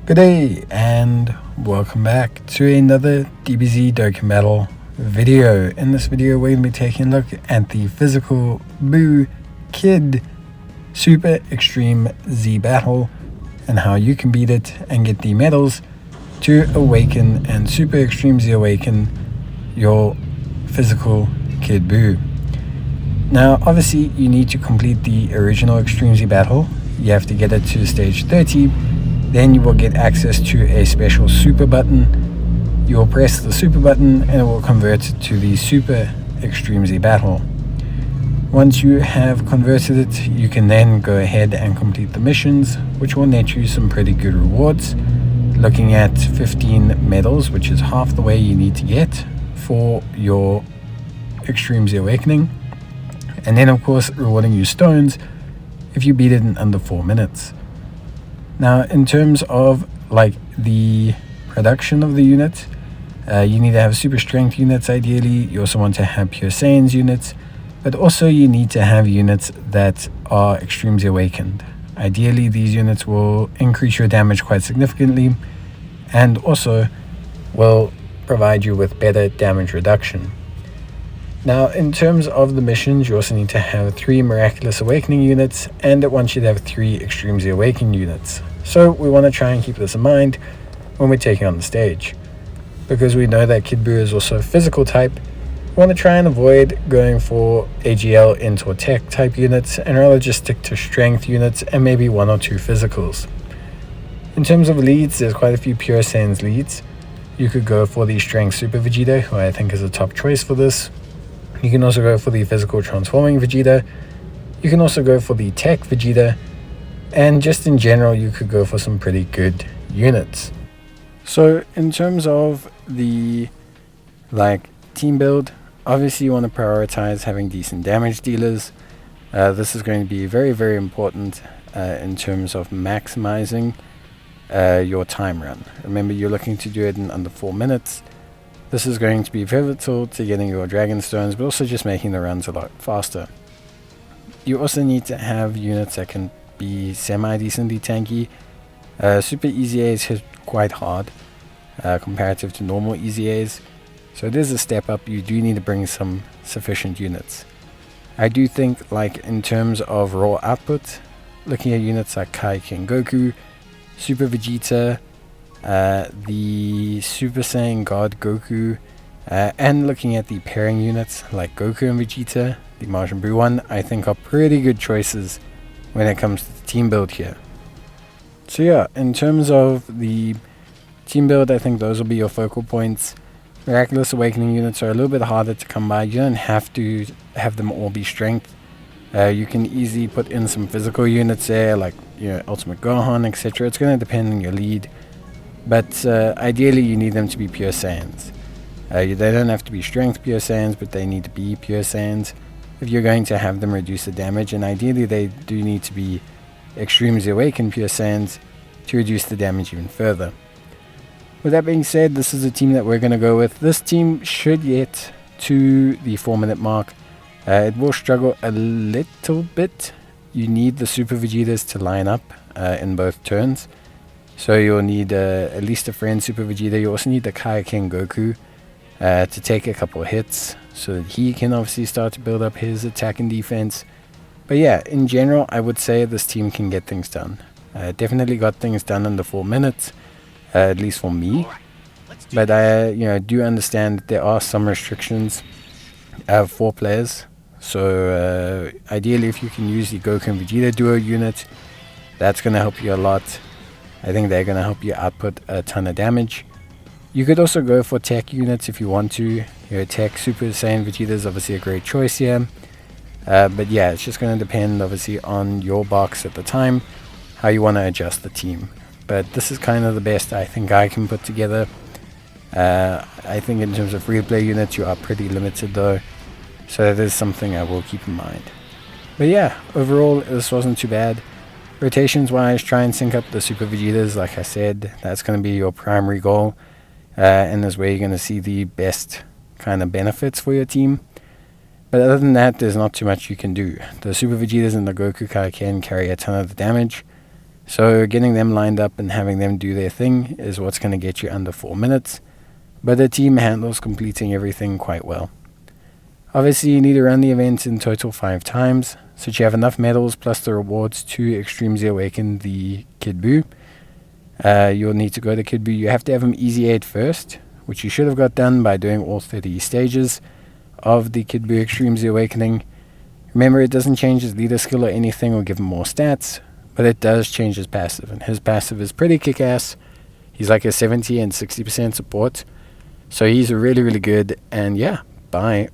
Good day and welcome back to another Dbz Dokkan battle video. In this video we're going to be taking a look at the physical Boo Kid Super Extreme Z battle and how you can beat it and get the medals to Awaken and Super Extreme Z Awaken your physical Kid Boo. Now obviously you need to complete the original Extreme Z battle. You have to get it to stage 30. Then you will get access to a special super button. You will press the super button and it will convert to the Super Extreme Z battle. Once you have converted it, you can then go ahead and complete the missions, which will net you some pretty good rewards. Looking at 15 medals, which is half the way you need to get for your Extreme Z Awakening. And then of course rewarding you stones if you beat it in under 4 minutes. Now in terms of like the production of the unit, you need to have super strength units ideally. You also want to have Pure Saiyans units, but also you need to have units that are Extreme Z Awakened. Ideally these units will increase your damage quite significantly and also will provide you with better damage reduction. Now in terms of the missions, you also need to have 3 Miraculous Awakening units and it wants you to have 3 Extreme Z Awakening units. So we want to try and keep this in mind when we're taking on the stage. Because we know that Kid Boo is also a physical type, we want to try and avoid going for AGL into or tech type units and rather just stick to strength units and maybe 1 or 2 physicals. In terms of leads, there's quite a few Pure Saiyans leads. You could go for the Strength Super Vegeta, who I think is a top choice for this. You can also go for the Physical Transforming Vegeta. You can also go for the Tech Vegeta. And just in general, you could go for some pretty good units. So in terms of the team build, obviously you want to prioritize having decent damage dealers. This is going to be very, very important in terms of maximizing your time run. Remember, you're looking to do it in under 4 minutes. This is going to be pivotal to getting your Dragon Stones, but also just making the runs a lot faster. You also need to have units that can be semi-decently tanky. Super EZAs hit quite hard comparative to normal EZAs. So it is a step up. You do need to bring some sufficient units. I do think in terms of raw output, looking at units like Kaioken Goku, Super Vegeta, the Super Saiyan God Goku, and looking at the pairing units like Goku and Vegeta, the Majin Buu one, I think are pretty good choices when it comes to the team build here. So yeah, in terms of the team build, I think those will be your focal points. Miraculous Awakening units are a little bit harder to come by. You don't have to have them all be strength. You can easily put in some physical units there, like Ultimate Gohan, etc. It's going to depend on your lead. But ideally you need them to be Pure Saiyans. They don't have to be strength Pure Saiyans, but they need to be Pure Saiyans if you're going to have them reduce the damage, and ideally they do need to be Extreme Z Awakened Pure Saiyans to reduce the damage even further. With that being said, this is a team that we're going to go with. This team should get to the 4-minute mark. It will struggle a little bit. You need the Super Vegetas to line up in both turns. So you'll need at least a friend Super Vegeta. You also need the Kaioken Goku to take a couple of hits so that he can obviously start to build up his attack and defense. But yeah, in general, I would say this team can get things done. Definitely got things done under 4 minutes, at least for me. But I do understand that there are some restrictions for players. So ideally, if you can use the Goku and Vegeta duo unit, that's going to help you a lot. I think they're going to help you output a ton of damage. You could also go for tech units if you want to. Your tech Super Saiyan Vegeta is obviously a great choice here. But yeah, it's just going to depend obviously on your box at the time, how you want to adjust the team. But this is kind of the best I think I can put together. I think in terms of free-to-play units, you are pretty limited though. So that is something I will keep in mind. But yeah, overall, this wasn't too bad. Rotations wise, try and sync up the Super Vegetas. Like I said, that's going to be your primary goal, and is where you're going to see the best kind of benefits for your team. But other than that, there's not too much you can do. The Super Vegetas and the Goku Kaioken carry a ton of the damage. So getting them lined up and having them do their thing is what's going to get you under 4 minutes, but the team handles completing everything quite well. Obviously, you need to run the event in total 5 times, so that you have enough medals plus the rewards to extremely awaken the Kid Buu. You'll need to go to Kid Buu. You have to have him easy 8 first, which you should have got done by doing all 30 stages of the Kid Buu Extremely Awakening. Remember, it doesn't change his leader skill or anything or give him more stats, but it does change his passive, and his passive is pretty kick-ass. He's like a 70 and 60% support, so he's really, really good, and yeah, bye.